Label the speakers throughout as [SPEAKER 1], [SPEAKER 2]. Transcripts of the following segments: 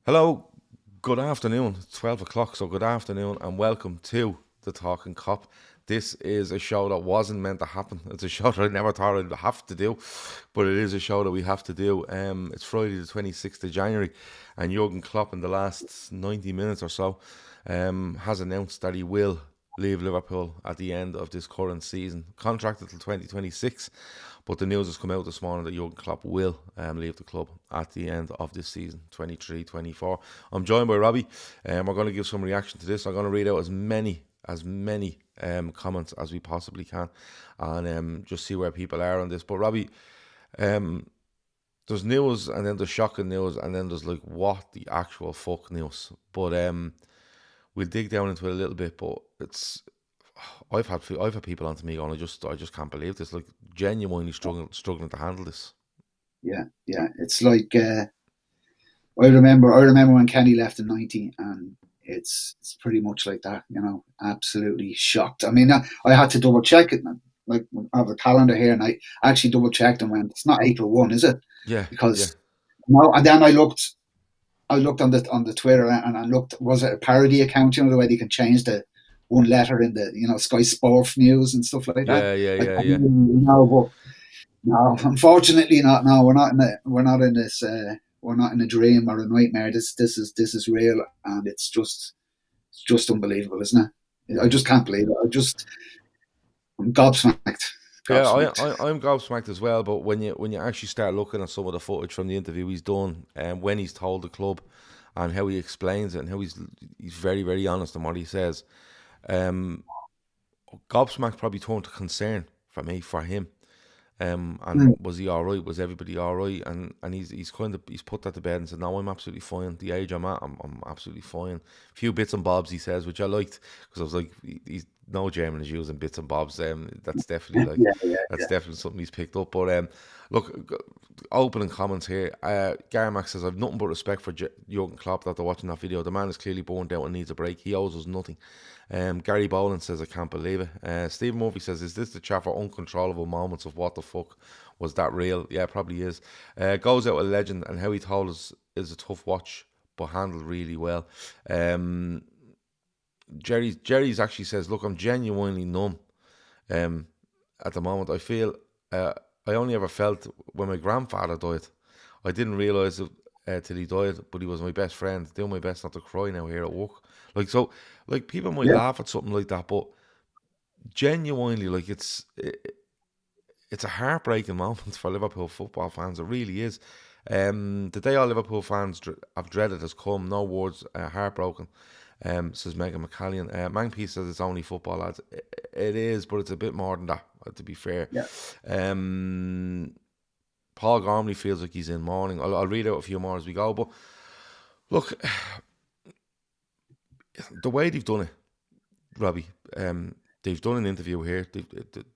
[SPEAKER 1] Hello, good afternoon. It's 12 o'clock, so good afternoon and welcome to the Talkin Kop. This is a show that wasn't meant to happen. It's a show that I never thought I'd have to do, but it is a show that we have to do. It's Friday the 26th of January, and Jurgen Klopp in the last 90 minutes or so has announced that he will leave Liverpool at the end of this current season. Contracted till 2026, but the news has come out this morning that Jurgen Klopp will leave the club at the end of this season, 23-24. I'm joined by Robbie, and we're going to give some reaction to this. I'm going to read out as many comments as we possibly can, and just see where people are on this. But Robbie, there's news, and then there's shocking news, and then there's like what the actual fuck news. But we'll dig down into it a little bit. But it's I've had people onto me going, I just can't believe this. Like genuinely struggling to handle this.
[SPEAKER 2] Yeah. It's like I remember when Kenny left in '90, and it's pretty much like that. Absolutely shocked. I mean, I had to double check it. Like, I have a calendar here, and I actually double checked and went, "It's not April 1, is it?"
[SPEAKER 1] Yeah, yeah,
[SPEAKER 2] Because no, and then I looked on the Twitter, and I looked, was it a parody account? The way they can change the one letter in the Sky Sport news and stuff like that.
[SPEAKER 1] yeah, yeah,
[SPEAKER 2] I
[SPEAKER 1] yeah, yeah.
[SPEAKER 2] didn't know, but no, unfortunately not. No, we're not in a dream or a nightmare. This is real, and it's just unbelievable, isn't it? I just can't believe it. I'm gobsmacked,
[SPEAKER 1] Yeah,
[SPEAKER 2] gobsmacked.
[SPEAKER 1] I'm gobsmacked as well. But when you actually start looking at some of the footage from the interview he's done, and when he's told the club, and how he explains it, and how he's very very honest in what he says, um, gobsmacked probably turned to concern for me for him. And
[SPEAKER 2] Mm.
[SPEAKER 1] was he all right? Was everybody all right? And he's put that to bed and said, no, I'm absolutely fine. The age I'm at, I'm absolutely fine. A few bits and bobs he says, which I liked, because I was like, he's no German is using bits and bobs. That's definitely
[SPEAKER 2] Yeah, yeah,
[SPEAKER 1] that's
[SPEAKER 2] yeah.
[SPEAKER 1] definitely something he's picked up. But look, opening comments here. Garmax says, I've nothing but respect for Jurgen Klopp after watching that video. The man is clearly burned out and needs a break. He owes us nothing. Gary Boland says, I can't believe it. Stephen Murphy says, is this the chat for uncontrollable moments of what the fuck? Was that real? Yeah, probably is. Goes out a legend, and how he told us is a tough watch, but handled really well. Um, Jerry's actually says, look, I'm genuinely numb um, at the moment. I feel I only ever felt when my grandfather died. I didn't realise it till he died, but he was my best friend. Doing my best not to cry now here at work. Like so, like people might
[SPEAKER 2] Yeah.
[SPEAKER 1] laugh at something like that, but genuinely, like it's a heartbreaking moment for Liverpool football fans. It really is. The day all Liverpool fans have dreaded has come. No words. Heartbroken. Says Megan McCallion. Mangpe says it's only football, lads. It is, but it's a bit more than that. To be fair.
[SPEAKER 2] Yeah.
[SPEAKER 1] Um, Paul Gormley feels like he's in mourning. I'll read out a few more as we go. But look, the way they've done it, Robbie. They've done an interview here.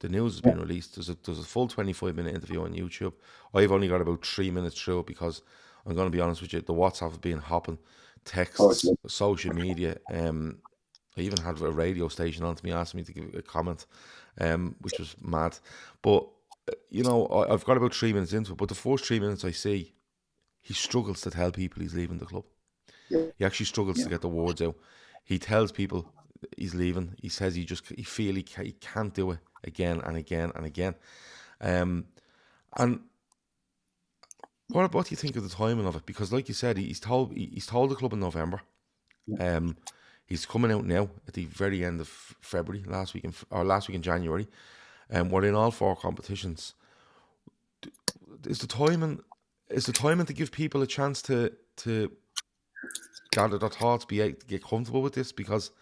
[SPEAKER 1] The news has
[SPEAKER 2] Yeah.
[SPEAKER 1] been released. There's a full 25-minute interview on YouTube. I've only got about 3 minutes through it because I'm going to be honest with you. The WhatsApp have been hopping,
[SPEAKER 2] Of course.
[SPEAKER 1] texts, social media. I even had a radio station on to me asking me to give a comment, which was mad. But I've got about 3 minutes into it. But the first 3 minutes I see, he struggles to tell people he's leaving the club.
[SPEAKER 2] Yeah.
[SPEAKER 1] He actually struggles to
[SPEAKER 2] Yeah.
[SPEAKER 1] get the words out. He tells people he's leaving. He says he feel he can't do it again and again and again. Um, and what do you think of the timing of it? Because like you said, he's told the club in November.
[SPEAKER 2] Yeah.
[SPEAKER 1] Um, he's coming out now at the very end of February, last week in January. We're in all four competitions. Is the timing to give people a chance to gather their thoughts, get comfortable with this? Because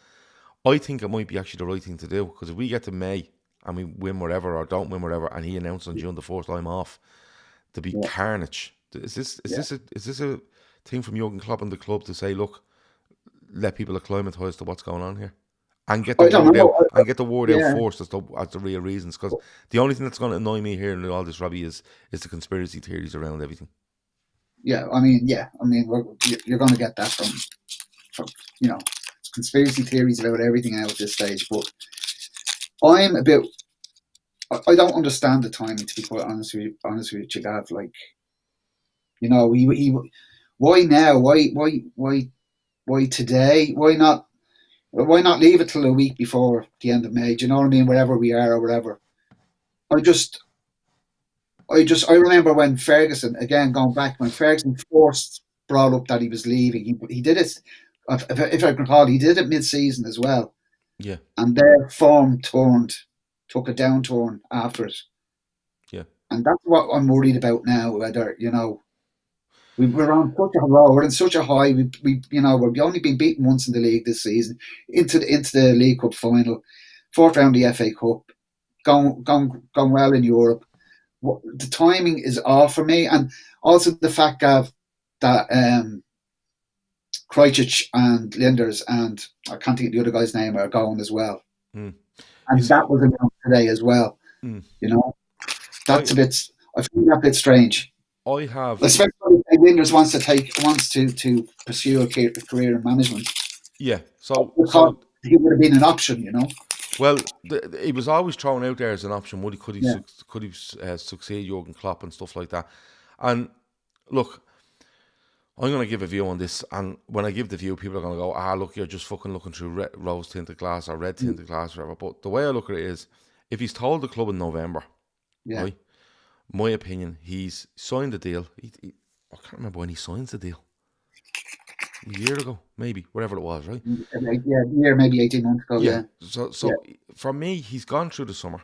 [SPEAKER 1] I think it might be actually the right thing to do. Because if we get to May and we win whatever or don't win whatever, and he announced on June the 4th I'm off, to be
[SPEAKER 2] Yeah.
[SPEAKER 1] carnage. Is this is
[SPEAKER 2] Yeah.
[SPEAKER 1] this a is this a thing from Jurgen Klopp and the club to say, look, let people acclimatise to what's going on here, and get the
[SPEAKER 2] I don't
[SPEAKER 1] word out,
[SPEAKER 2] know.
[SPEAKER 1] and get the word out
[SPEAKER 2] Yeah.
[SPEAKER 1] first as the real reasons? Because the only thing that's going to annoy me here in all this, Robbie, is the conspiracy theories around everything.
[SPEAKER 2] Yeah. I mean, yeah. I mean, you're going to get that from you know conspiracy theories about everything now at this stage. But I'm a bit. I don't understand the timing, to be quite honest with you, Gav. Like, he Why now? Why today? Why not leave it till a week before the end of May? Do you know what I mean? Wherever we are or whatever. I just, I remember when Ferguson, again going back, when Ferguson first brought up that he was leaving, he did it. If I can recall, he did it mid-season as well,
[SPEAKER 1] Yeah,
[SPEAKER 2] and their form took a downturn after it,
[SPEAKER 1] yeah.
[SPEAKER 2] and that's what I'm worried about now. Whether we're on such a roll, we're in such a high. We've only been beaten once in the league this season, into the League Cup final, fourth round of the FA Cup, going well in Europe. The timing is off for me, and also the fact, Gav, that Krajcic and Linders and I can't think of the other guy's name are going as well,
[SPEAKER 1] Mm. You
[SPEAKER 2] and
[SPEAKER 1] see,
[SPEAKER 2] that was announced today as well.
[SPEAKER 1] mm,
[SPEAKER 2] You know,
[SPEAKER 1] I
[SPEAKER 2] that's a bit. I find that a bit strange.
[SPEAKER 1] I have
[SPEAKER 2] Especially if Linders wants to pursue a career in management.
[SPEAKER 1] yeah.
[SPEAKER 2] I
[SPEAKER 1] So
[SPEAKER 2] thought he would have been an option.
[SPEAKER 1] well, he was always thrown out there as an option.
[SPEAKER 2] Yeah,
[SPEAKER 1] Could he succeed Jurgen Klopp and stuff like that? And look, I'm going to give a view on this, and when I give the view, people are going to go, look, you're just fucking looking through rose tinted glass or red tinted glass, or whatever. But the way I look at it is, if he's told the club in November,
[SPEAKER 2] yeah.
[SPEAKER 1] right? My opinion, he's signed the deal. I can't remember when he signs the deal. A year ago, maybe, whatever it was, right?
[SPEAKER 2] Yeah, year maybe 18 months ago.
[SPEAKER 1] Yeah.
[SPEAKER 2] Yeah,
[SPEAKER 1] So
[SPEAKER 2] yeah,
[SPEAKER 1] for me, he's gone through the summer.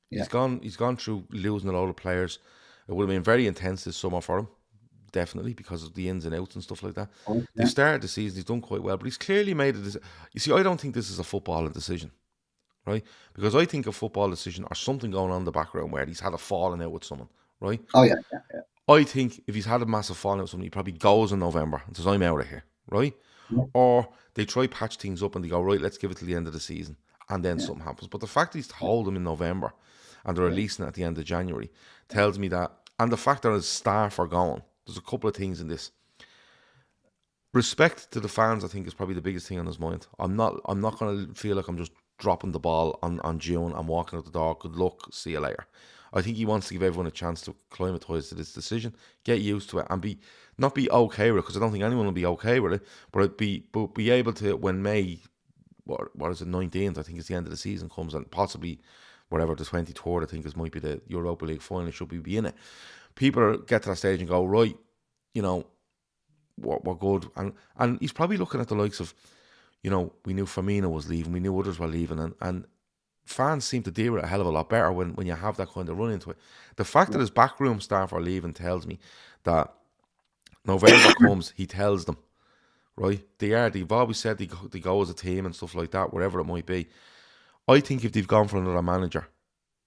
[SPEAKER 2] yeah.
[SPEAKER 1] He's gone through losing a lot of players. It would have been very intense this summer for him, definitely, because of the ins and outs and stuff like that.
[SPEAKER 2] Oh,
[SPEAKER 1] They've
[SPEAKER 2] yeah,
[SPEAKER 1] started the season, he's done quite well, but he's clearly made a decision. You see, I don't think this is a footballing decision, right? Because I think a football decision or something going on in the background where he's had a falling out with someone, right?
[SPEAKER 2] oh yeah, yeah, yeah,
[SPEAKER 1] I think if he's had a massive falling out with someone, he probably goes in November and says, I'm out of here, right?
[SPEAKER 2] yeah,
[SPEAKER 1] Or they try patch things up and they go, right, let's give it to the end of the season, and then
[SPEAKER 2] yeah,
[SPEAKER 1] something happens. But the fact that he's told them in November and they're
[SPEAKER 2] yeah.
[SPEAKER 1] releasing it at the end of January tells me that, and the fact that his staff are gone, there's a couple of things in this. Respect to the fans, I think, is probably the biggest thing on his mind. I'm not going to feel like I'm just dropping the ball on June. I'm walking out the door. Good luck. See you later. I think he wants to give everyone a chance to acclimatise to this decision, get used to it, and not be okay with it, because I don't think anyone will be okay with it, but be able to, when May, what is it, 19th, I think it's the end of the season comes, and possibly whatever, the 23rd, I think might be the Europa League final, should be in it. People get to that stage and go, right, you know, we're good, and he's probably looking at the likes of, we knew Firmino was leaving, we knew others were leaving, and fans seem to deal with it a hell of a lot better when you have that kind of run into it. The fact that his backroom staff are leaving tells me that November comes, he tells them, right? They've always said they go as a team and stuff like that, wherever it might be. I think if they've gone for another manager,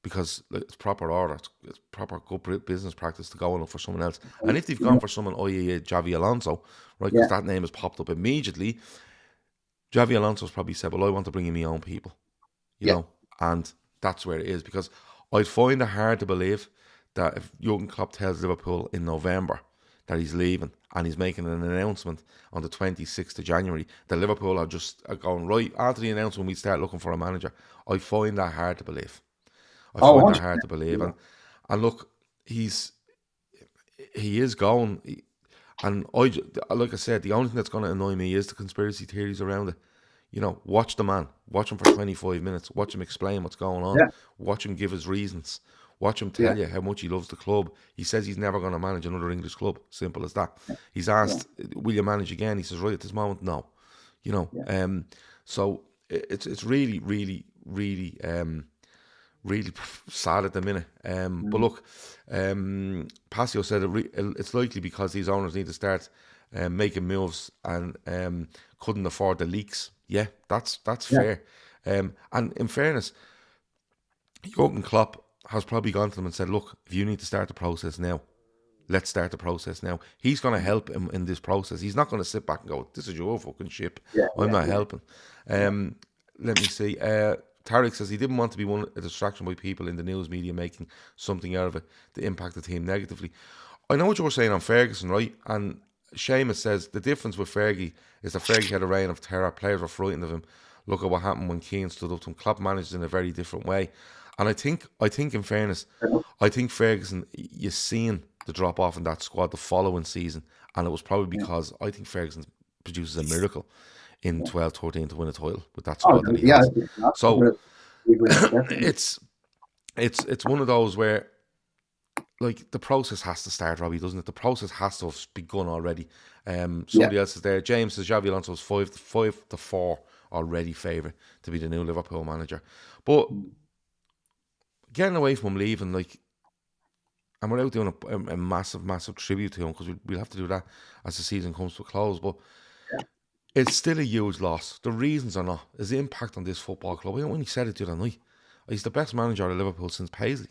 [SPEAKER 1] because it's proper order, it's proper good business practice to go and look for someone else. And if they've gone for someone, i.e. Javi Alonso, right, because
[SPEAKER 2] Yeah,
[SPEAKER 1] that name has popped up immediately, Javi Alonso's probably said, well, I want to bring in my own people,
[SPEAKER 2] yeah.
[SPEAKER 1] and that's where it is, because I'd find it hard to believe that if Jurgen Klopp tells Liverpool in November that he's leaving and he's making an announcement on the 26th of January, that Liverpool are going, right, after the announcement we start looking for a manager. I find that hard to believe. I
[SPEAKER 2] Oh,
[SPEAKER 1] find that
[SPEAKER 2] 100%.
[SPEAKER 1] hard to believe.
[SPEAKER 2] Yeah,
[SPEAKER 1] And look, he is going, and like I said, the only thing that's going to annoy me is the conspiracy theories around it. Watch the man. Watch him for 25 minutes. Watch him explain what's going on.
[SPEAKER 2] yeah,
[SPEAKER 1] Watch him give his reasons. Watch him
[SPEAKER 2] yeah,
[SPEAKER 1] tell you how much he loves the club. He says he's never going to manage another English club. Simple as that. He's
[SPEAKER 2] yeah,
[SPEAKER 1] asked, will you manage again? He says, right at this moment, no. You know,
[SPEAKER 2] yeah.
[SPEAKER 1] um, so it's really, really, really, really sad at the minute. But
[SPEAKER 2] Mm.
[SPEAKER 1] look, Pasio said it's likely because these owners need to start making moves and couldn't afford the leaks. Yeah, that's
[SPEAKER 2] Yeah.
[SPEAKER 1] fair. And in fairness, Jurgen Klopp has probably gone to them and said, look, if you need to start the process now, let's start the process now. He's going to help him in this process. He's not going to sit back and go, this is your fucking ship.
[SPEAKER 2] Yeah,
[SPEAKER 1] I'm
[SPEAKER 2] yeah,
[SPEAKER 1] not
[SPEAKER 2] yeah,
[SPEAKER 1] helping.
[SPEAKER 2] yeah.
[SPEAKER 1] Let me see. Tarek says he didn't want to be a distraction by people in the news media making something out of it to impact the team negatively. I know what you were saying on Ferguson, right? And Seamus says the difference with Fergie is that Fergie had a reign of terror. Players were frightened of him. Look at what happened when Keane stood up to him. Klopp managed in a very different way. And I think in fairness, I think Ferguson, you've seen the drop off in that squad the following season, And it was probably because I think Ferguson produces a miracle in 12-13 to win a title with that
[SPEAKER 2] Oh,
[SPEAKER 1] squad that he
[SPEAKER 2] yeah,
[SPEAKER 1] has. So
[SPEAKER 2] definitely.
[SPEAKER 1] it's one of those where, like, the process has to start, Robbie, doesn't it? The process has to have begun already.
[SPEAKER 2] Yeah,
[SPEAKER 1] Somebody else is there. James says Xavi Alonso is 5-4 already favourite to be the new Liverpool manager. But getting away from him leaving, like, and we're out doing a massive, massive tribute to him, because we'll have to do that as the season comes to a close. But it's still a huge loss. The reasons are not. His impact on this football club. When he said it the other night, he's the best manager at Liverpool since Paisley,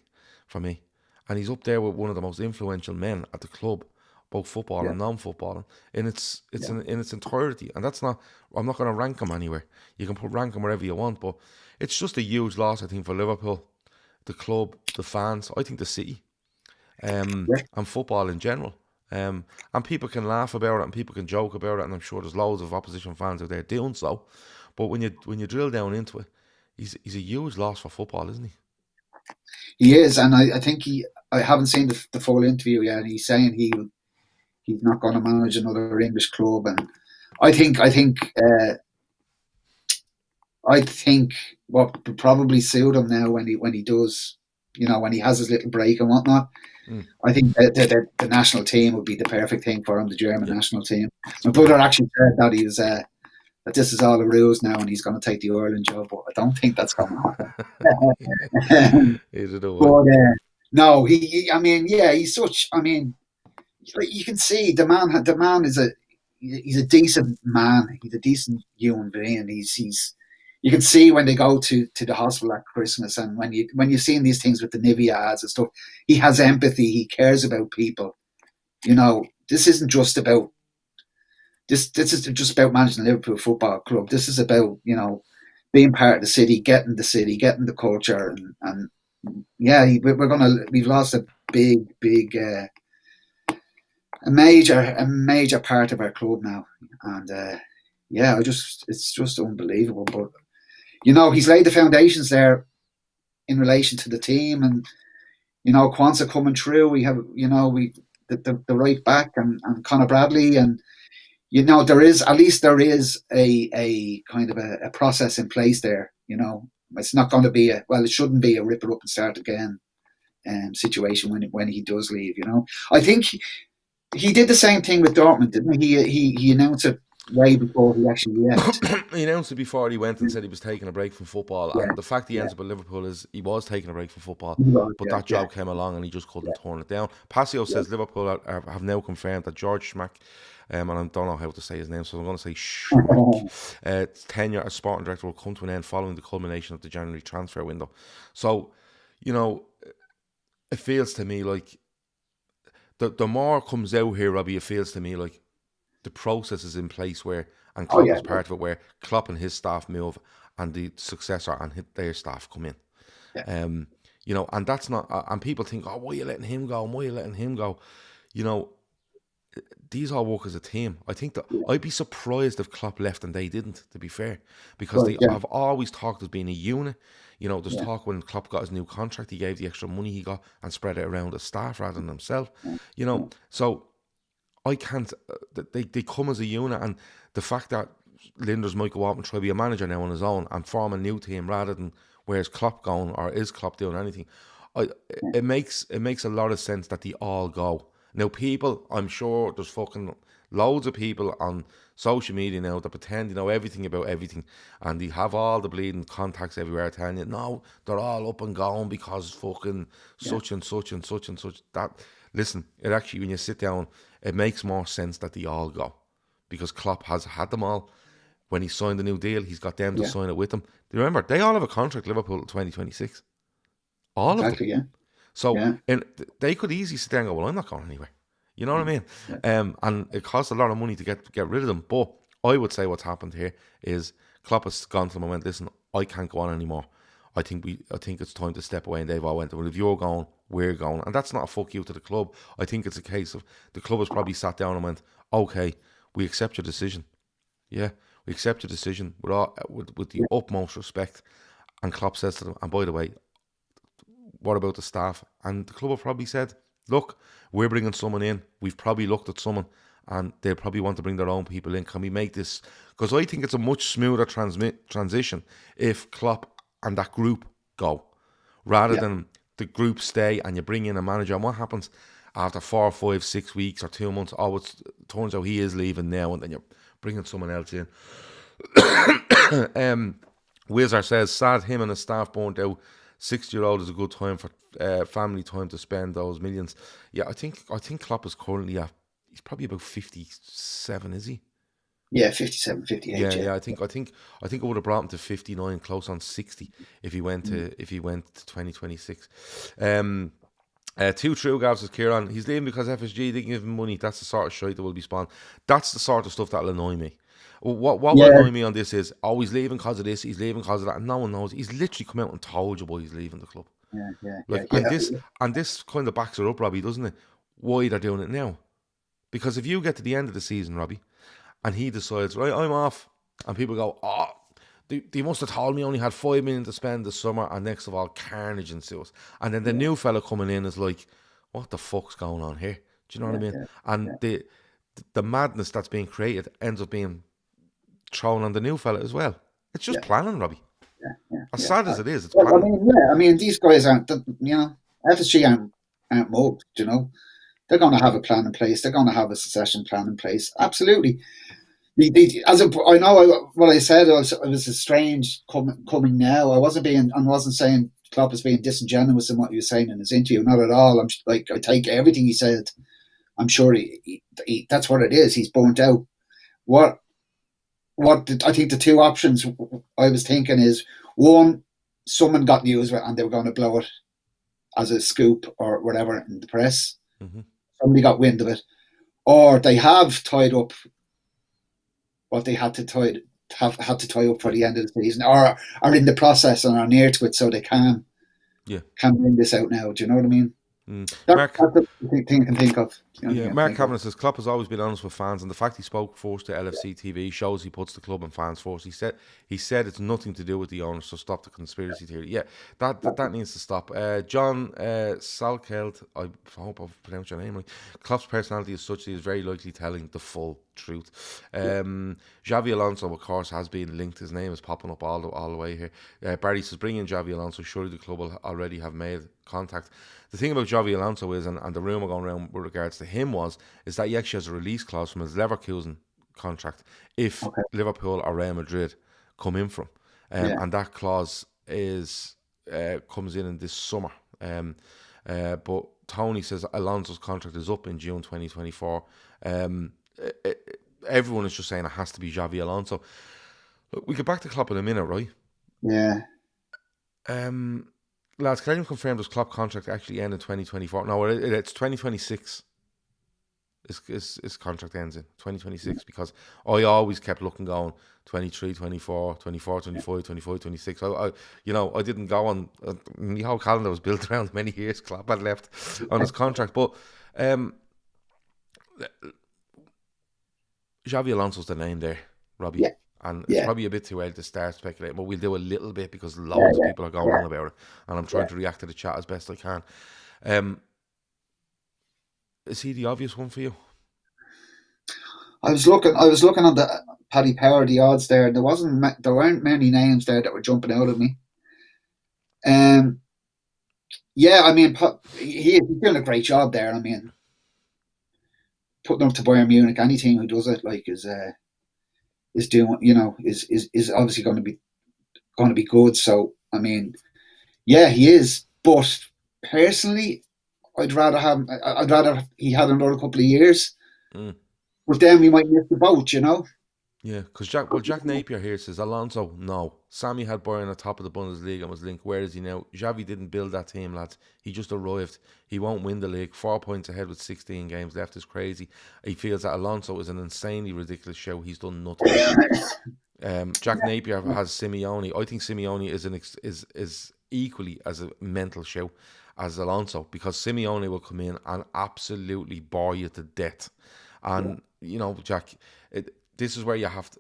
[SPEAKER 1] for me. And he's up there with one of the most influential men at the club, both football
[SPEAKER 2] yeah,
[SPEAKER 1] and non-footballing, in its
[SPEAKER 2] yeah,
[SPEAKER 1] in its entirety. And that's not. I'm not going to rank him anywhere. You can rank him wherever you want, but it's just a huge loss, I think, for Liverpool, the club, the fans. I think the city,
[SPEAKER 2] yeah.
[SPEAKER 1] and football in general. And people can laugh about it and people can joke about it, and I'm sure there's loads of opposition fans out there doing so. But when you drill down into it, he's a huge loss for football, isn't he?
[SPEAKER 2] He is, and I think I haven't seen the full interview yet. And he's saying he's not going to manage another English club, and I think what would probably suit him now when he does, when he has his little break and whatnot.
[SPEAKER 1] Mm.
[SPEAKER 2] I think the national team would be the perfect thing for him, the German
[SPEAKER 1] Yeah,
[SPEAKER 2] national team.
[SPEAKER 1] it's
[SPEAKER 2] My brother
[SPEAKER 1] brilliant.
[SPEAKER 2] actually said that that this is all the rules now, and he's going to take the Ireland job, but I don't think that's going to happen.
[SPEAKER 1] Either the
[SPEAKER 2] But
[SPEAKER 1] way.
[SPEAKER 2] no, I mean, yeah, he's such. I mean, you can see the man he's a decent man. He's a decent human being. He's you can see when they go to the hospital at Christmas, and when you're seeing these things with the Nivea ads and stuff, he has empathy. He cares about people. This isn't just about this. This is just about managing the Liverpool Football Club. This is about being part of the city, getting the culture, and yeah, we've lost a big. A major part of our club now, and yeah, it's just unbelievable. But he's laid the foundations there in relation to the team, and Kwanzaa coming through. We have we the right back and Conor Bradley, and there is a kind of a process in place there. It's not going to be it shouldn't be a rip it up and start again situation when he does leave. I think. He did the same thing with Dortmund, didn't he? He announced it way before he actually left.
[SPEAKER 1] He announced it before he went and said he was taking a break from football.
[SPEAKER 2] Yeah,
[SPEAKER 1] And the fact he
[SPEAKER 2] yeah,
[SPEAKER 1] ends up at Liverpool is he was taking a break from football, but
[SPEAKER 2] yeah,
[SPEAKER 1] that
[SPEAKER 2] yeah,
[SPEAKER 1] job came along and he just couldn't turn it down. Passio
[SPEAKER 2] yeah.
[SPEAKER 1] says Liverpool have now confirmed that George Schmack, and I don't know how to say his name, so I'm going to say Schmack, tenure as Sporting Director will come to an end following the culmination of the January transfer window. So, it feels to me like the more comes out here, Robbie, it feels to me like the process is in place and
[SPEAKER 2] Oh
[SPEAKER 1] Klopp
[SPEAKER 2] yeah,
[SPEAKER 1] is part of it, where Klopp and his staff move and the successor and their staff come in.
[SPEAKER 2] yeah,
[SPEAKER 1] And that's not, and people think, oh, why are you letting him go? And why are you letting him go? You know, these all work as a team. I think that
[SPEAKER 2] yeah.
[SPEAKER 1] I'd be surprised if Klopp left and they didn't, to be fair, because
[SPEAKER 2] Right,
[SPEAKER 1] they
[SPEAKER 2] yeah,
[SPEAKER 1] have always talked as being a unit. There's
[SPEAKER 2] yeah,
[SPEAKER 1] talk when Klopp got his new contract, he gave the extra money he got and spread it around the staff rather than himself.
[SPEAKER 2] yeah,
[SPEAKER 1] So I can't. They come as a unit, and the fact that Linders might go out and try to be a manager now on his own and form a new team rather than where's Klopp going or is Klopp doing anything, I it makes a lot of sense that they all go. Now, people, I'm sure there's fucking loads of people on social media now that pretend they know everything about everything, and they have all the bleeding contacts everywhere telling you, no, they're all up and going because fucking
[SPEAKER 2] yeah,
[SPEAKER 1] such and such and such and such. That, listen, it actually, when you sit down, it makes more sense that they all go, because Klopp has had them all. When he signed the new deal, he's got them to
[SPEAKER 2] yeah.
[SPEAKER 1] sign it with him. Do you remember? They all have a contract, Liverpool, 2026. All of them.
[SPEAKER 2] Exactly, yeah,
[SPEAKER 1] So,
[SPEAKER 2] yeah,
[SPEAKER 1] and they could easily sit there and go, well, I'm not going anywhere. You know what I mean?
[SPEAKER 2] yeah,
[SPEAKER 1] And it costs a lot of money to get rid of them. But I would say what's happened here is Klopp has gone to them and went, listen, I can't go on anymore. I think it's time to step away. And they've all went, well, if you're going, we're going. And that's not a fuck you to the club. I think it's a case of the club has probably sat down and went, okay, we accept your decision. Yeah, we accept your decision with the
[SPEAKER 2] yeah,
[SPEAKER 1] utmost respect. And Klopp says to them, and by the way, what about the staff? And the club have probably said, look, we're bringing someone in. We've probably looked at someone, and they'll probably want to bring their own people in. Can we make this? Because I think it's a much smoother transition if Klopp and that group go, rather than the group stay and you bring in a manager. And what happens after 4, 5, 6 weeks or 2 months? Oh, it turns out he is leaving now, and then you're bringing someone else in. Wizard says, sad him and his staff burnt out. 60-year-old is a good time for family time to spend those millions. Yeah, I think Klopp is currently he's probably about 57, is he?
[SPEAKER 2] Yeah, 57, 58.
[SPEAKER 1] Yeah. I think it would have brought him to 59, close on 60, if he went to 2026. Two true Gavs, says Kieran. He's leaving because FSG didn't give him money. That's the sort of shite that will be spawned. That's the sort of stuff that'll annoy me. What will annoy me on this is, oh, he's leaving because of this, he's leaving because of that, and no one knows. He's literally come out and told you why he's leaving the club. And this kind of backs it up, Robbie, doesn't it? Why they're doing it now? Because if you get to the end of the season, Robbie, and he decides, right, I'm off, and people go, oh, they must have told me I only had 5 million to spend this summer, and next of all, carnage ensues. And then the new fella coming in is like, what the fuck's going on here? Do you know what I mean? And the madness that's being created ends up being thrown on the new fella as well. It's just planning, Robbie. As sad as it is, it's planning.
[SPEAKER 2] I mean, these guys aren't, FSG aren't mugged, They're going to have a plan in place. They're going to have a succession plan in place. Absolutely. I know what I said, it was a strange coming now. I wasn't saying Klopp was being disingenuous in what he was saying in his interview. Not at all. I take everything he said. I'm sure he that's what it is. He's burnt out. I think the two options I was thinking is, one, someone got news and they were going to blow it as a scoop or whatever in the press. Mm-hmm. Somebody got wind of it, or they have tied up what they had to tie up for the end of the season, or are in the process and are near to it, so they can bring this out now. Do you know what I mean? That's the thing I can think of.
[SPEAKER 1] Mark Kavanagh says Klopp has always been honest with fans, and the fact he spoke first to LFC TV shows he puts the club and fans first. He said it's nothing to do with the owners, so stop the conspiracy theory. Yeah, that needs to stop. John Salkeld, I hope I've pronounced your name right. Klopp's personality is such that he is very likely telling the full truth. Xavi Alonso, of course, has been linked. His name is popping up all the way here. Barry says, bring in Xavi Alonso. Surely the club will already have made contact. The thing about Xavi Alonso is, and the rumour going around with regards to him is that he actually has a release clause from his Leverkusen contract if Liverpool or Real Madrid come in from, and that clause comes in this summer. But Tony says Alonso's contract is up in June 2024. Everyone is just saying it has to be Xavi Alonso. Look, we get back to Klopp in a minute, right?
[SPEAKER 2] Yeah.
[SPEAKER 1] Lads, can anyone confirm does Klopp contract actually end in 2024? No, it's 2026. His contract ends in 2026 because I always kept looking, going 23, 24, 24, 25, 25, 26. I didn't go on. The whole calendar was built around many years Klopp had left on his contract. But Xavi Alonso's the name there, Robbie.
[SPEAKER 2] Yeah.
[SPEAKER 1] And it's probably a bit too early to start speculating, but we'll do a little bit because loads of people are going on about it, and I'm trying to react to the chat as best I can. Is he the obvious one for you?
[SPEAKER 2] I was looking on the Paddy Power, the odds there, and there weren't many names there that were jumping out at me. I mean, he's doing a great job there. I mean, putting up to Bayern Munich, any team who does it is doing, is obviously going to be good. So I mean, he is. But personally, I'd rather he had another couple of years. But then we might miss the boat,
[SPEAKER 1] Yeah, because Jack Napier here says Alonso, no. Sammy had Bayern at top of the Bundesliga and was linked. Where is he now? Xavi didn't build that team, lads. He just arrived. He won't win the league. 4 points ahead with 16 games left is crazy. He feels that Alonso is an insanely ridiculous show. He's done nothing. Jack Napier has Simeone. I think Simeone is equally as a mental show as Alonso, because Simeone will come in and absolutely bore you to death. And Jack, this is where you have to.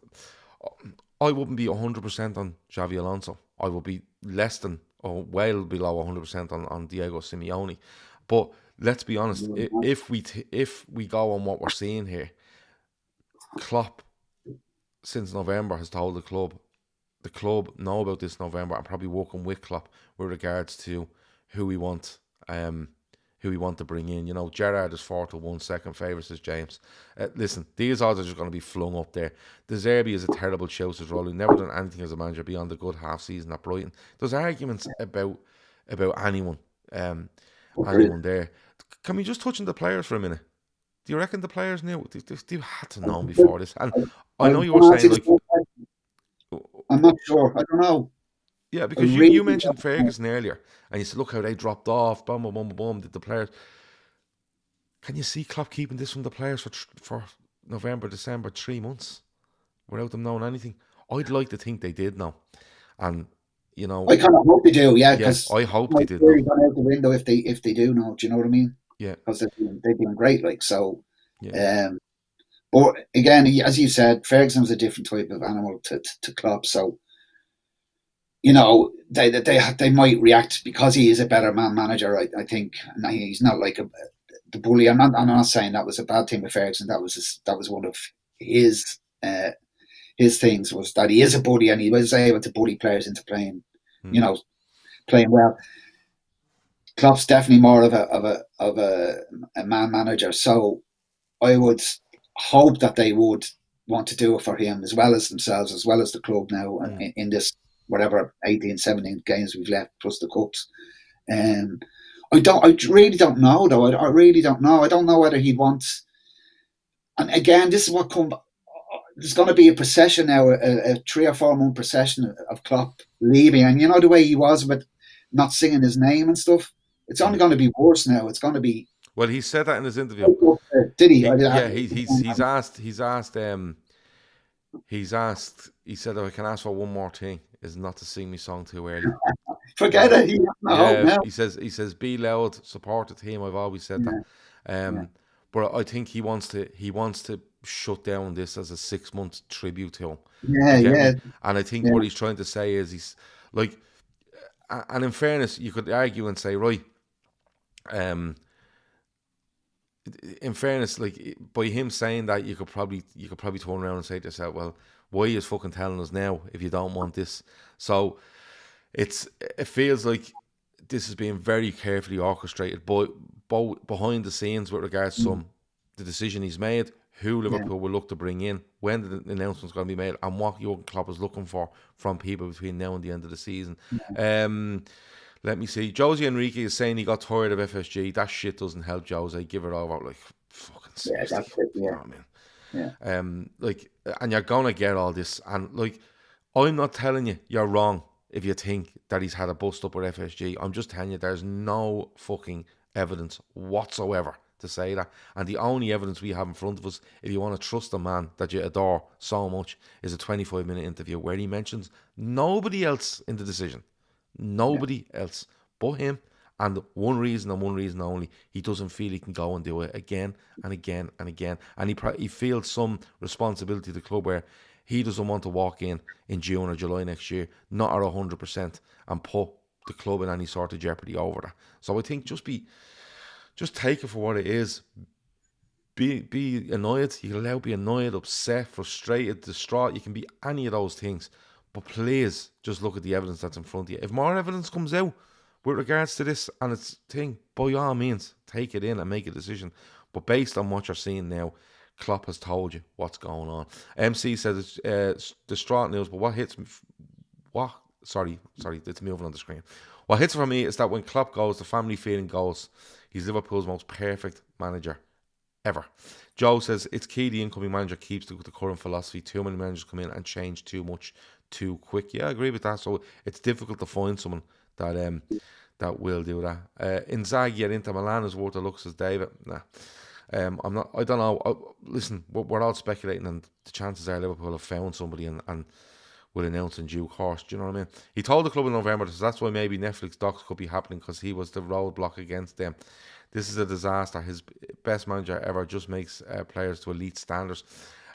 [SPEAKER 1] I wouldn't be 100% on Xavi Alonso. I would be less than, or well below 100% on Diego Simeone. But let's be honest, if we go on what we're seeing here, Klopp, since November, has told the club know about this November and probably working with Klopp with regards to who we want to bring in. You know, Gerrard is 4-1, second favourite, says James. Listen, these odds are just going to be flung up there. De Zerbi is a terrible shout as well. He's never done anything as a manager beyond a good half season at Brighton. There's arguments about anyone there. Can we just touch on the players for a minute? Do you reckon the players knew? You had to know before this. And I know you were saying, like,
[SPEAKER 2] I'm not sure. I don't know.
[SPEAKER 1] yeah, because you mentioned Ferguson earlier, and you said, look how they dropped off, boom, boom, boom, boom, did the players. Can you see Klopp keeping this from the players for November, December, 3 months, without them knowing anything? I'd like to think they did know. And, you know,
[SPEAKER 2] I kind of hope they do, yeah, because
[SPEAKER 1] I hope they did
[SPEAKER 2] know. Gone out the window if they do know. Do you know what I mean?
[SPEAKER 1] Yeah,
[SPEAKER 2] because they've been great, like, so.
[SPEAKER 1] Yeah.
[SPEAKER 2] But again, as you said, Ferguson was a different type of animal to Klopp, so, you know, they might react because he is a better manager. I think, and he's not like the bully. I'm not saying that was a bad thing with Ferguson. That was one of his things, was that he is a bully and he was able to bully players into playing, you know, playing well. Klopp's definitely more of a man manager, so I would hope that they would want to do it for him as well as themselves, as well as the club now in this whatever 18, 17 games we've left plus the cups. I really don't know though. I really don't know. I don't know whether he wants. And again, this is what comes. There's going to be a procession now, a 3 or 4 month procession of Klopp leaving, and you know the way he was about not singing his name and stuff. It's only going to be worse now. It's going to be.
[SPEAKER 1] Well, he said that in his interview.
[SPEAKER 2] Did he?
[SPEAKER 1] He's asked. He said, if I can ask for one more thing, is not to sing me song too early.
[SPEAKER 2] Forget it.
[SPEAKER 1] Yeah, he says, be loud, support the team. I've always said that. But I think he wants to shut down this as a 6 month tribute to him.
[SPEAKER 2] Yeah.
[SPEAKER 1] And I think what he's trying to say is he's like, and in fairness, you could argue and say, right, in fairness, like, by him saying that, you could probably turn around and say to yourself, well, why are you fucking telling us now if you don't want this? So it feels like this is being very carefully orchestrated, but behind the scenes with regards to the decision he's made, who Liverpool will look to bring in, when the announcement's going to be made, and what Jurgen Klopp is looking for from people between now and the end of the season. Let me see. Jose Enrique is saying he got tired of FSG. That shit doesn't help Jose. Give it over. Like, fucking seriously.
[SPEAKER 2] That's it,
[SPEAKER 1] you know what I mean? Like, and you're going to get all this. And, like, I'm not telling you you're wrong if you think that he's had a bust up with FSG. I'm just telling you there's no fucking evidence whatsoever to say that. And the only evidence we have in front of us, if you want to trust a man that you adore so much, is a 25-minute interview where he mentions nobody else in the decision. Nobody else but him, and one reason and one reason only: he doesn't feel he can go and do it again and again and again, and he feels some responsibility to the club where he doesn't want to walk in June or July next year not at 100% and put the club in any sort of jeopardy over that. So I think just take it for what it is. Be annoyed. You can allow be annoyed, upset, frustrated, distraught. You can be any of those things. But please, just look at the evidence that's in front of you. If more evidence comes out with regards to this and its thing, by all means, take it in and make a decision. But based on what you're seeing now, Klopp has told you what's going on. MC says it's distraught news, but what hits me... Sorry, it's moving on the screen. What hits for me is that when Klopp goes, the family feeling goes. He's Liverpool's most perfect manager ever. Joe says it's key the incoming manager keeps the current philosophy. Too many managers come in and change too much too quick. Yeah, I agree with that. So it's difficult to find someone that will do that. Inzaghi at Inter Milan is worth a look, says David. Nah, I'm not. I don't know. Listen, we're all speculating, and the chances are Liverpool have found somebody and will announce in due course. Do you know what I mean? He told the club in November, so that's why maybe Netflix docs could be happening, because he was the roadblock against them. This is a disaster. His best manager ever just makes players to elite standards.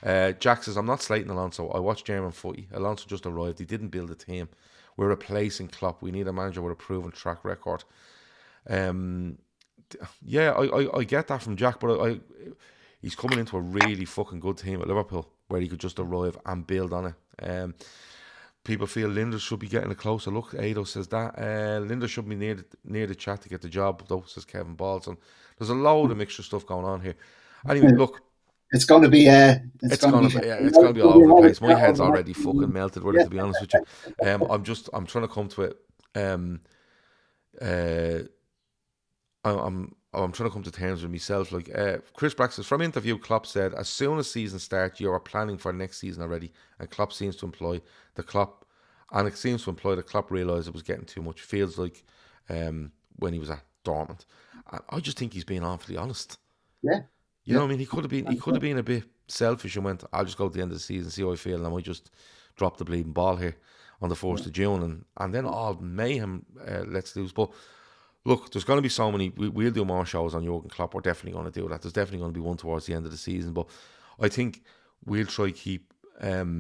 [SPEAKER 1] Jack says, I'm not slating Alonso. I watched German footy. Alonso just arrived. He didn't build a team. We're replacing Klopp. We need a manager with a proven track record. Yeah, I get that from Jack, but he's coming into a really fucking good team at Liverpool where he could just arrive and build on it. People feel Linda should be getting a closer look. Ado says that. Linda should be near the chat to get the job, though, says Kevin Balson. There's a load of mixture stuff going on here. Anyway, look.
[SPEAKER 2] It's going to be.
[SPEAKER 1] It's going to be all over the place. My head's already fucking melted with it, to be honest with you. I'm trying to come to it. I'm trying to come to terms with myself. Like Chris Brack says, from interview, Klopp said, as soon as season starts, you are planning for next season already. And Klopp seems to imply the Klopp realised it was getting too much. Feels like when he was at Dortmund. And I just think he's being awfully honest.
[SPEAKER 2] Yeah.
[SPEAKER 1] You know what I mean? He could have been a bit selfish and went, I'll just go to the end of the season, see how I feel, and I might just drop the bleeding ball here on the 1st of June, and then all mayhem lets loose. But look, there's going to be so many. We'll do more shows on Jurgen Klopp. We're definitely going to do that. There's definitely going to be one towards the end of the season. But I think we'll try keep it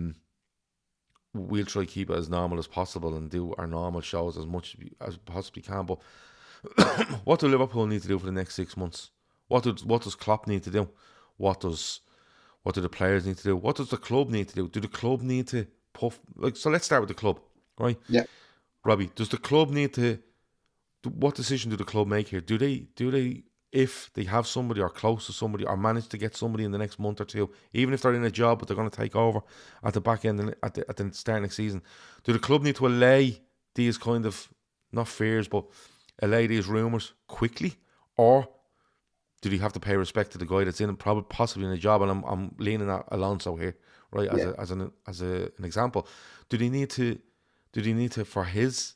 [SPEAKER 1] as normal as possible and do our normal shows as much as possibly can. But what do Liverpool need to do for the next 6 months? What does Klopp need to do? What do the players need to do? What does the club need to do? Do the club need to puff? So let's start with the club, right?
[SPEAKER 2] Yeah.
[SPEAKER 1] Robbie, does the club need to? What decision do the club make here? Do they, if they have somebody or close to somebody or manage to get somebody in the next month or two, even if they're in a job but they're going to take over at the back end at the start of next season, do the club need to allay these kind of, not fears, but allay these rumours quickly, or do they have to pay respect to the guy that's in probably possibly in a job? And I'm leaning at Alonso here, right? As an example, do they need to for his,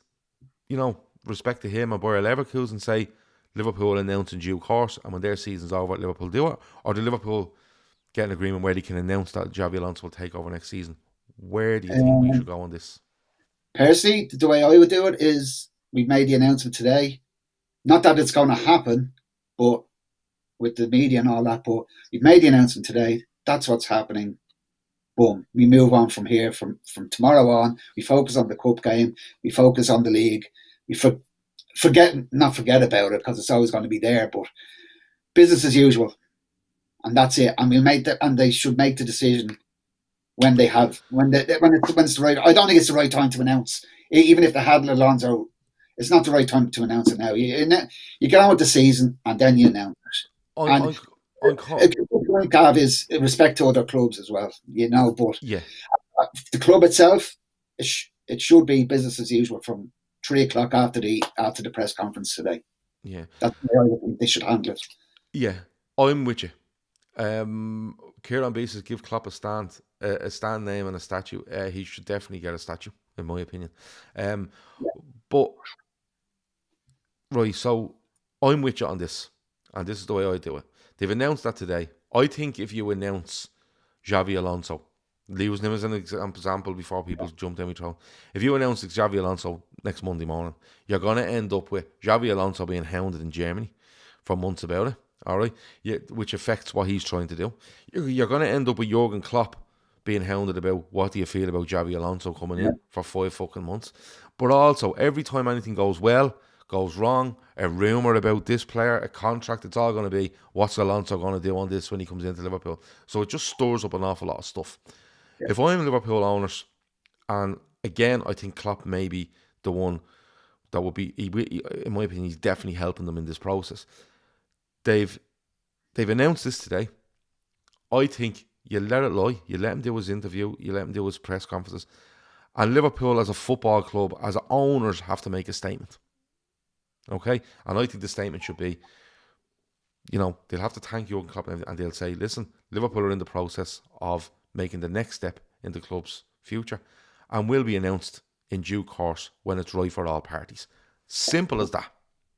[SPEAKER 1] respect to him and Bayer Leverkusen say Liverpool will announce in due course, and when their season's over, Liverpool do it, or do Liverpool get an agreement where they can announce that Xabi Alonso will take over next season? Where do you think we should go on this?
[SPEAKER 2] Personally, the way I would do it is we've made the announcement today. Not that it's going to happen, but with the media and all that, but we've made the announcement today. That's what's happening. Boom. We move on from here. From tomorrow on, we focus on the cup game. We focus on the league. We not forget about it because it's always going to be there, but business as usual. And that's it. And and they should make the decision when it's the right. I don't think it's the right time to announce. Even if they had Alonso, it's not the right time to announce it now. You get on with the season and then you announce it. Gav is respect to other clubs as well, but the club itself, it should be business as usual from 3:00 after the press conference today.
[SPEAKER 1] Yeah,
[SPEAKER 2] that's the way I think they should handle it.
[SPEAKER 1] Yeah, I'm with you. Kieran B says give Klopp a stand name and a statue. He should definitely get a statue, in my opinion. But right, so I'm with you on this, and this is the way I do it. They've announced that today. I think if you announce Xabi Alonso, using him as an example before people jump down my throat, if you announce Xabi Alonso next Monday morning, you're going to end up with Xabi Alonso being hounded in Germany for months about it, all right? Which affects what he's trying to do. You're going to end up with Jurgen Klopp being hounded about what do you feel about Xabi Alonso coming in for 5 fucking months. But also, every time anything goes well, goes wrong, a rumour about this player, a contract, it's all going to be what's Alonso going to do on this when he comes into Liverpool. So it just stores up an awful lot of stuff. Yeah. If I'm Liverpool owners, and again, I think Klopp may be the one that would be, in my opinion, he's definitely helping them in this process. They've announced this today. I think you let it lie. You let him do his interview. You let him do his press conferences. And Liverpool as a football club, as owners, have to make a statement. Okay? And I think the statement should be, they'll have to thank Jurgen Klopp and they'll say, listen, Liverpool are in the process of making the next step in the club's future and will be announced in due course when it's right for all parties. Simple as that.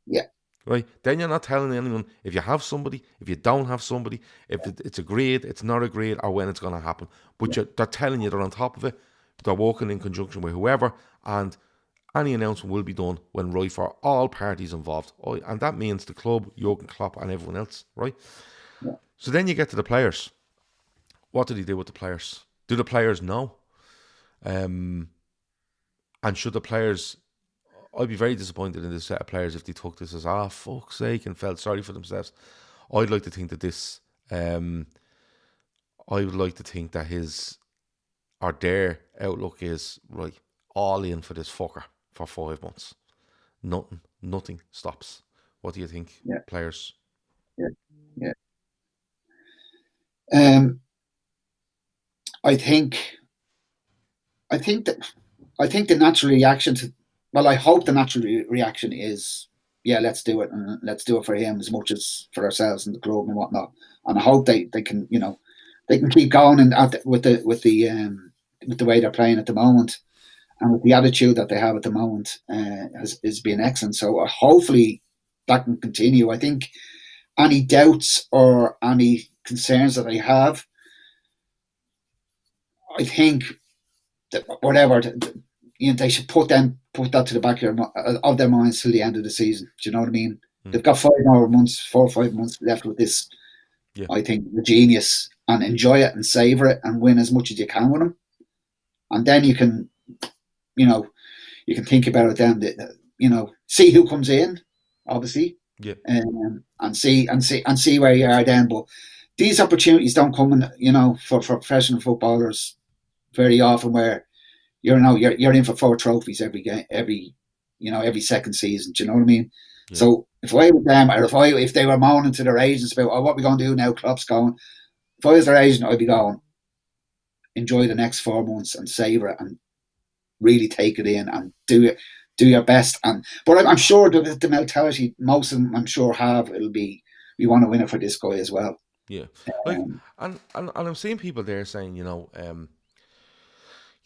[SPEAKER 2] Yeah.
[SPEAKER 1] Right? Then you're not telling anyone if you have somebody, if you don't have somebody, if it's agreed, it's not agreed, or when it's going to happen. But they're telling you they're on top of it. They're working in conjunction with whoever, and any announcement will be done when right for all parties involved. And that means the club, Jurgen Klopp, and everyone else, right? Yeah. So then you get to the players. What did he do with the players? Do the players know? And should the players... I'd be very disappointed in this set of players if they took this as, fuck's sake, and felt sorry for themselves. I'd like to think that this Um, I would like to think that their outlook is right, all in for this fucker for 5 months. Nothing stops. What do you think,
[SPEAKER 2] Yeah,
[SPEAKER 1] players?
[SPEAKER 2] yeah, yeah. Um, I think, I think that, I think the natural reaction to, well, I hope the natural reaction is, yeah, let's do it, and let's do it for him as much as for ourselves and the club and whatnot. And I hope they can, they can keep going and with the way they're playing at the moment and with the attitude that they have at the moment has been excellent. So hopefully that can continue. I think any doubts or any concerns that I have, I think that whatever they should put that to the back of their minds till the end of the season. Do you know what I mean?
[SPEAKER 1] Hmm.
[SPEAKER 2] They've got 5 more months, 4 or 5 months left with this.
[SPEAKER 1] Yeah,
[SPEAKER 2] I think the genius, and enjoy it and savor it and win as much as you can with them, and then you know, you can think about it. Then see who comes in, obviously,
[SPEAKER 1] yeah,
[SPEAKER 2] and see where you are then. But these opportunities don't come in, for professional footballers very often, where you're in for 4 trophies every game, every second season. Do you know what I mean?
[SPEAKER 1] yeah,
[SPEAKER 2] So if I was them, or if they were moaning to their agents about, what are we going to do now? Klopp's going. If I was their agent, I'd be going, enjoy the next 4 months and savor it and really take it in and do your best. But I'm sure the mentality most of them, I'm sure, have, it'll be, we want to win it for this guy as well.
[SPEAKER 1] yeah. Like,
[SPEAKER 2] Um,
[SPEAKER 1] and I'm seeing people there saying,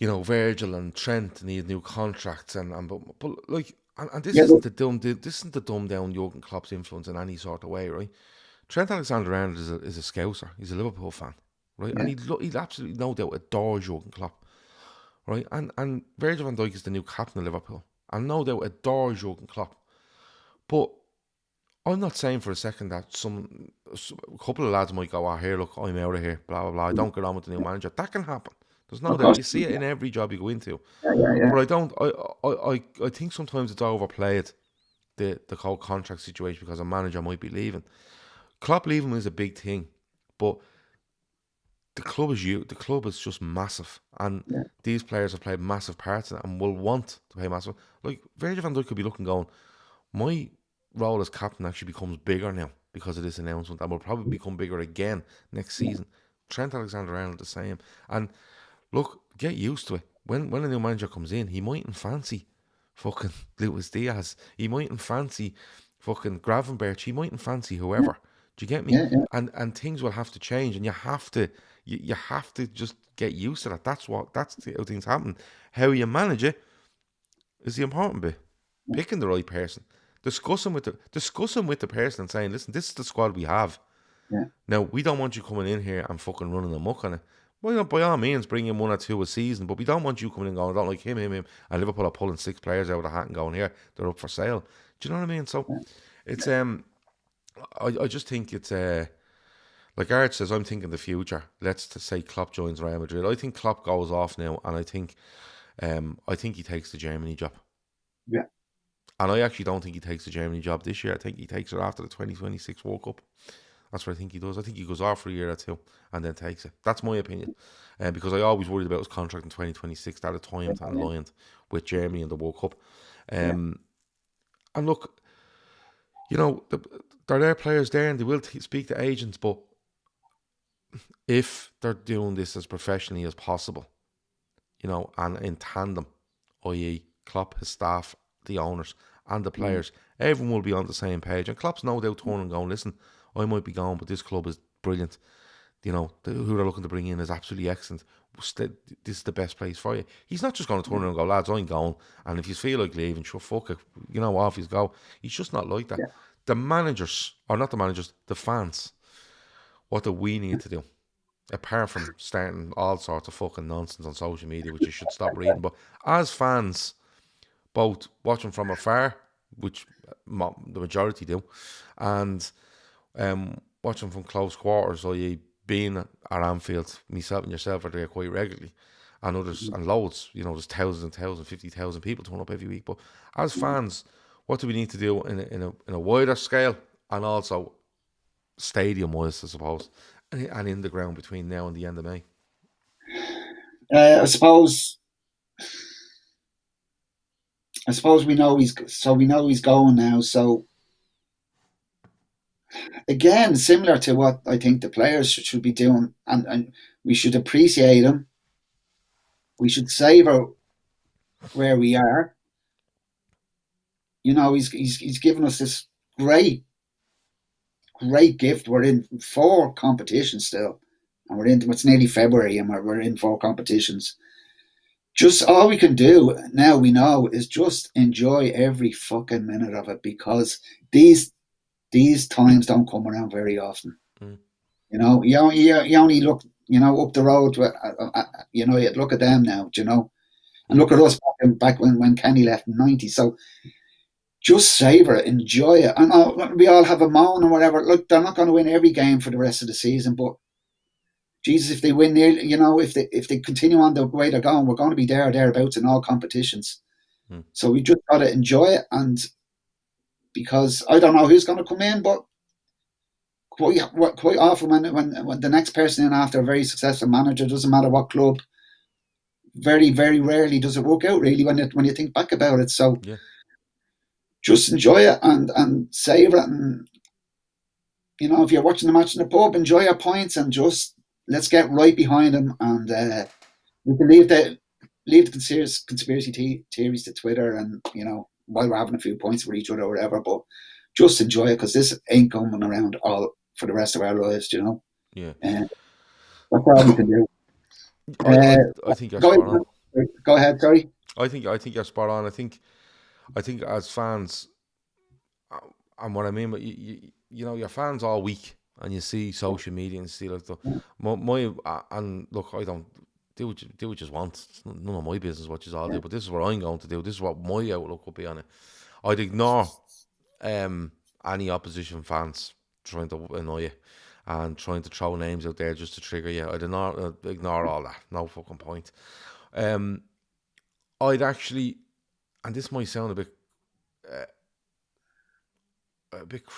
[SPEAKER 1] Virgil and Trent need new contracts, but like, and this
[SPEAKER 2] yeah,
[SPEAKER 1] isn't the dumb down Jurgen Klopp's influence in any sort of way, right? Trent Alexander-Arnold is a Scouser. He's a Liverpool fan, right? And
[SPEAKER 2] yeah,
[SPEAKER 1] he absolutely no doubt adores Jurgen Klopp, right? And Virgil van Dijk is the new captain of Liverpool, and no doubt adores Jurgen Klopp. But I'm not saying for a second that a couple of lads might go, "Oh, here, look, I'm out of here, blah blah blah. I don't get on with the new manager." That can happen. There's no
[SPEAKER 2] of
[SPEAKER 1] doubt.
[SPEAKER 2] course.
[SPEAKER 1] You see it in every job you go into.
[SPEAKER 2] Yeah, yeah, yeah,
[SPEAKER 1] But I don't. I think sometimes it's overplayed, the whole contract situation, because a manager might be leaving. Klopp leaving is a big thing, but the club is you. The club is just massive, and
[SPEAKER 2] yeah,
[SPEAKER 1] these players have played massive parts in it and will want to play massive. Like Virgil van Dijk could be looking, going, my role as captain actually becomes bigger now because of this announcement, and will probably become bigger again next
[SPEAKER 2] yeah,
[SPEAKER 1] season. Trent Alexander-Arnold the same, and look, get used to it. When a new manager comes in, he mightn't fancy fucking Luis Diaz. He mightn't fancy fucking Gravenberch. He mightn't fancy whoever. Do you get me?
[SPEAKER 2] yeah, yeah,
[SPEAKER 1] And things will have to change, and you have to just get used to that. That's how things happen. How you manage it is the important bit. Picking the right person, discussing with the person and saying, listen, this is the squad we have.
[SPEAKER 2] yeah,
[SPEAKER 1] Now, we don't want you coming in here and fucking running amok on it. Well, by all means, bring in 1 or 2 a season, but we don't want you coming in going, I don't like him. And Liverpool are pulling 6 players out of the hat and going, here, they're up for sale. Do you know what I mean? So, it's, I just think it's, like Art says, I'm thinking the future. Let's say Klopp joins Real Madrid. I think Klopp goes off now, and I think he takes the Germany job.
[SPEAKER 2] yeah,
[SPEAKER 1] And I actually don't think he takes the Germany job this year. I think he takes it after the 2026 World Cup. That's what I think he does. I think he goes off for a year or two and then takes it. That's my opinion. Because I always worried about his contract in 2026. That at times and aligned with Germany and the World Cup.
[SPEAKER 2] yeah,
[SPEAKER 1] And look, there are players there and they will speak to agents, but if they're doing this as professionally as possible, and in tandem, i.e. Klopp, his staff, the owners, and the
[SPEAKER 2] yeah,
[SPEAKER 1] players, everyone will be on the same page. And Klopp's no doubt turning and going, listen, I might be gone, but this club is brilliant. Who they're looking to bring in is absolutely excellent. This is the best place for you. He's not just going to turn around and go, lads, I'm going. And if you feel like leaving, sure, fuck it. Off you go. He's just not like that.
[SPEAKER 2] yeah,
[SPEAKER 1] The managers, or not the managers, the fans, what do we need to do? Apart from starting all sorts of fucking nonsense on social media, which you should stop reading. But as fans, both watching from afar, which the majority do, and watching from close quarters, i.e. being at Anfield, myself and yourself are there quite regularly, and others, and loads, there's thousands and thousands, 50,000 people turn up every week. But as fans, what do we need to do in a wider scale, and also stadium-wise, I suppose, And in the ground between now and the end of May.
[SPEAKER 2] I suppose. We know he's going now. So again, similar to what I think the players should be doing, and we should appreciate him. We should savor where we are. He's given us this great gift. We're in 4 competitions still, and we're in. It's nearly February, and we're in 4 competitions. Just all we can do now, we know, is just enjoy every fucking minute of it, because these times don't come around very often.
[SPEAKER 1] Mm.
[SPEAKER 2] You only look, up the road. You look at them now, and look at us back when Kenny left in '90. So just savor it, enjoy it. And we all have a moan or whatever. Look, they're not going to win every game for the rest of the season, but Jesus, if they win nearly, if they continue on the way they're going, we're going to be there or thereabouts in all competitions.
[SPEAKER 1] Mm.
[SPEAKER 2] So we just got to enjoy it, and because I don't know who's going to come in, but quite often when the next person in after a very successful manager, doesn't matter what club, very, very rarely does it work out really when you think back about it. So
[SPEAKER 1] Yeah.
[SPEAKER 2] just enjoy it and savour it, and if you're watching the match in the pub, enjoy your points, and just let's get right behind them, and we can leave the conspiracy theories to Twitter, and while we're having a few points for each other or whatever, but just enjoy it, because this ain't coming around all for the rest of our lives,
[SPEAKER 1] Yeah.
[SPEAKER 2] That's all we can do.
[SPEAKER 1] I think you're spot on.
[SPEAKER 2] Go ahead, sorry.
[SPEAKER 1] I think you're spot on. I think as fans, and what I mean, but your fans all week, and you see social media and see like and look, I don't do what you want. It's none of my business what you all do, but this is what I'm going to do. This is what my outlook will be on it. I'd ignore any opposition fans trying to annoy you and trying to throw names out there just to trigger you. I'd ignore all that. No fucking point. I'd actually, and this might sound a bit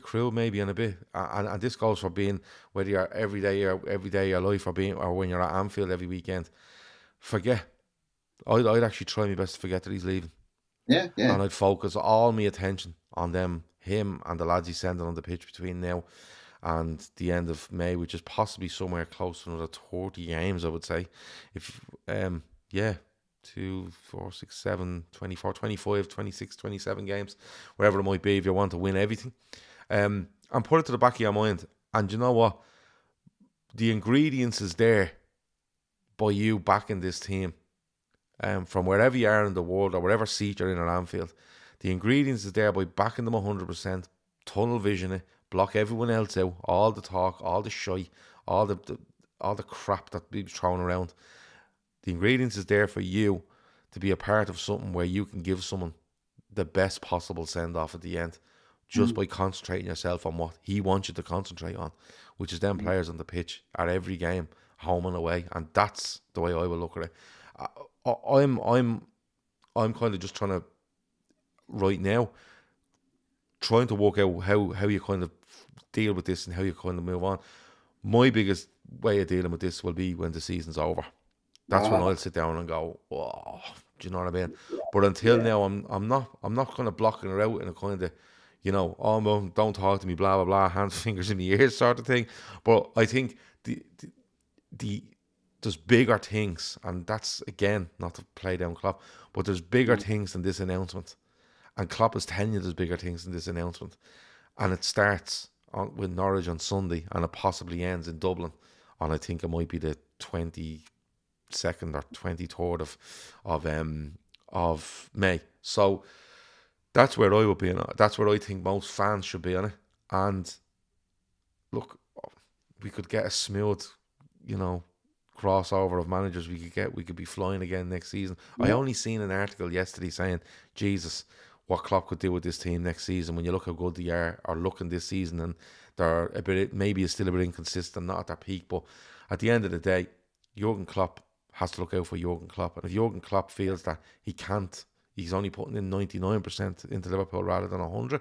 [SPEAKER 1] cruel maybe, and a bit, and this goes for being, whether you're every day of your life, or when you're at Anfield every weekend. Forget. I'd actually try my best to forget that he's leaving.
[SPEAKER 2] Yeah.
[SPEAKER 1] And I'd focus all my attention on him and the lads he's sending on the pitch between now and the end of May, which is possibly somewhere close to another 30 games, I would say. If 2, 4, 6, 7, 24, 25, 26, 27 games, wherever it might be, if you want to win everything. And put it to the back of your mind. And you know what? The ingredients is there by you backing this team. From wherever you are in the world, or whatever seat you're in at Anfield, the ingredients is there by backing them 100%, tunnel vision it, block everyone else out, all the talk, all the shy, all the crap that be thrown around. The ingredients is there for you to be a part of something where you can give someone the best possible send-off at the end, just by concentrating yourself on what he wants you to concentrate on, which is them players on the pitch at every game, home and away. And that's the way I will look at it. I'm kind of just trying to, right now, trying to work out how you kind of deal with this and how you kind of move on. My biggest way of dealing with this will be when the season's over. That's when I'll sit down and go, oh, do you know what I mean? But until now, I'm not kind of blocking her out in a kind of, oh, don't talk to me, blah blah blah, hands fingers in the ears sort of thing. But I think there's bigger things, and that's, again, not to play down Klopp, but there's bigger things than this announcement. And Klopp is telling you there's bigger things than this announcement. And it starts with Norwich on Sunday, and it possibly ends in Dublin on, I think it might be the 22nd or 23rd of May. So that's where I would be on. That's where I think most fans should be on it. And look, we could get a smooth, crossover of managers we could be flying again next season. I only seen an article yesterday saying, Jesus, what Klopp could do with this team next season when you look how good they are looking this season, and they're maybe still a bit inconsistent, not at their peak, but at the end of the day, Jurgen Klopp has to look out for Jurgen Klopp. And if Jurgen Klopp feels that he's only putting in 99% into Liverpool rather than 100,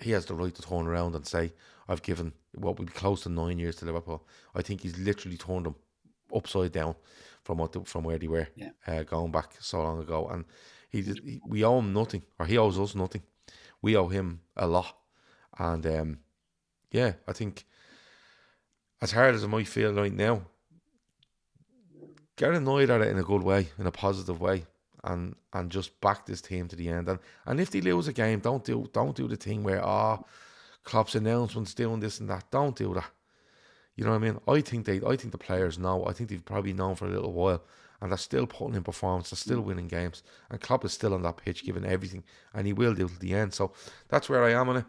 [SPEAKER 1] he has the right to turn around and say, I've given what would be close to 9 years to Liverpool. I think he's literally turned them upside down from where they were going back so long ago. And we owe him nothing, or he owes us nothing. We owe him a lot. And I think as hard as it might feel right now, get annoyed at it in a good way, in a positive way, and just back this team to the end. And if they lose a game, don't do the thing where Klopp's announcements doing this and that. Don't do that. You know what I mean? I think the players know. I think they've probably known for a little while, and they're still putting in performance. They're still winning games, and Klopp is still on that pitch, giving everything, and he will do till the end. So that's where I am on it.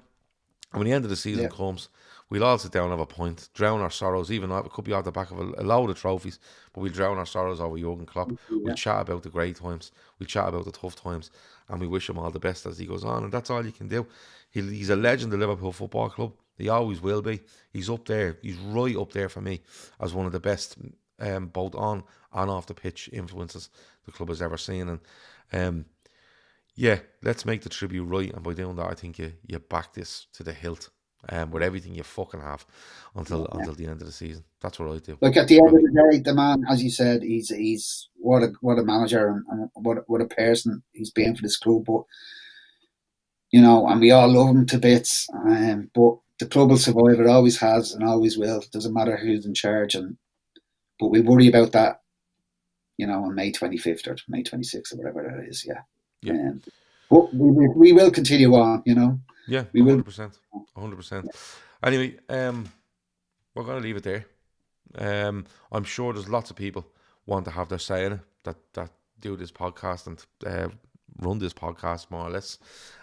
[SPEAKER 1] And when the end of the season comes, we'll all sit down and have a point, drown our sorrows, even though it could be off the back of a load of trophies, but we'll drown our sorrows over Jurgen Klopp. We'll chat about the great times, we'll chat about the tough times, and we wish him all the best as he goes on. And that's all you can do. He's a legend of Liverpool Football Club. He always will be. He's up there. He's right up there for me as one of the best, both on and off the pitch influences the club has ever seen. And let's make the tribute right. And by doing that, I think you back this to the hilt, with everything you fucking have until the end of the season. That's what I do.
[SPEAKER 2] Like at the end of the day, the man, as you said, he's what a manager and what a person he's been for this club. But and we all love him to bits. But the club will survive. It always has and always will. It doesn't matter who's in charge. But we'll worry about that, on May 25th or May 26th or whatever that is. Yeah. But we will continue on.
[SPEAKER 1] Yeah, 100%. 100%. Anyway, we're going to leave it there. I'm sure there's lots of people want to have their say in it that do this podcast and run this podcast more or less.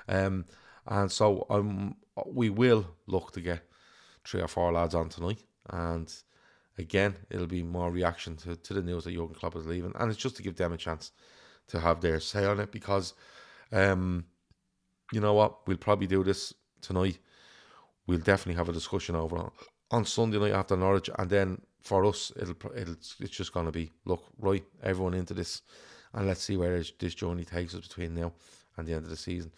[SPEAKER 1] And so we will look to get 3 or 4 lads on tonight. And again, it'll be more reaction to the news that Jurgen Klopp is leaving. And it's just to give them a chance to have their say on it, because you know what, we'll probably do this tonight. We'll definitely have a discussion over on Sunday night after Norwich, and then for us it's just going to be, look, right, everyone into this, and let's see where this journey takes us between now and the end of the season.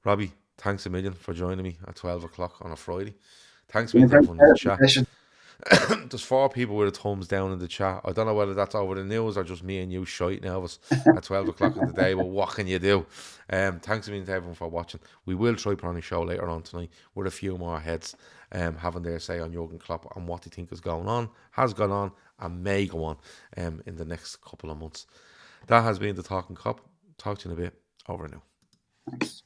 [SPEAKER 1] Robbie, thanks a million for joining me at 12 o'clock on a Friday. Thanks a million to everyone in the chat. There's 4 people with a thumbs down in the chat. I don't know whether that's over the news or just me and you shiting Elvis at 12 o'clock in the day, but what can you do? Thanks a million to everyone for watching. We will try put on a show later on tonight with a few more heads having their say on Jurgen Klopp and what they think is going on, has gone on, and may go on in the next couple of months. That has been the Talkin Kop. Talk to you in a bit. Over now.
[SPEAKER 2] Thanks.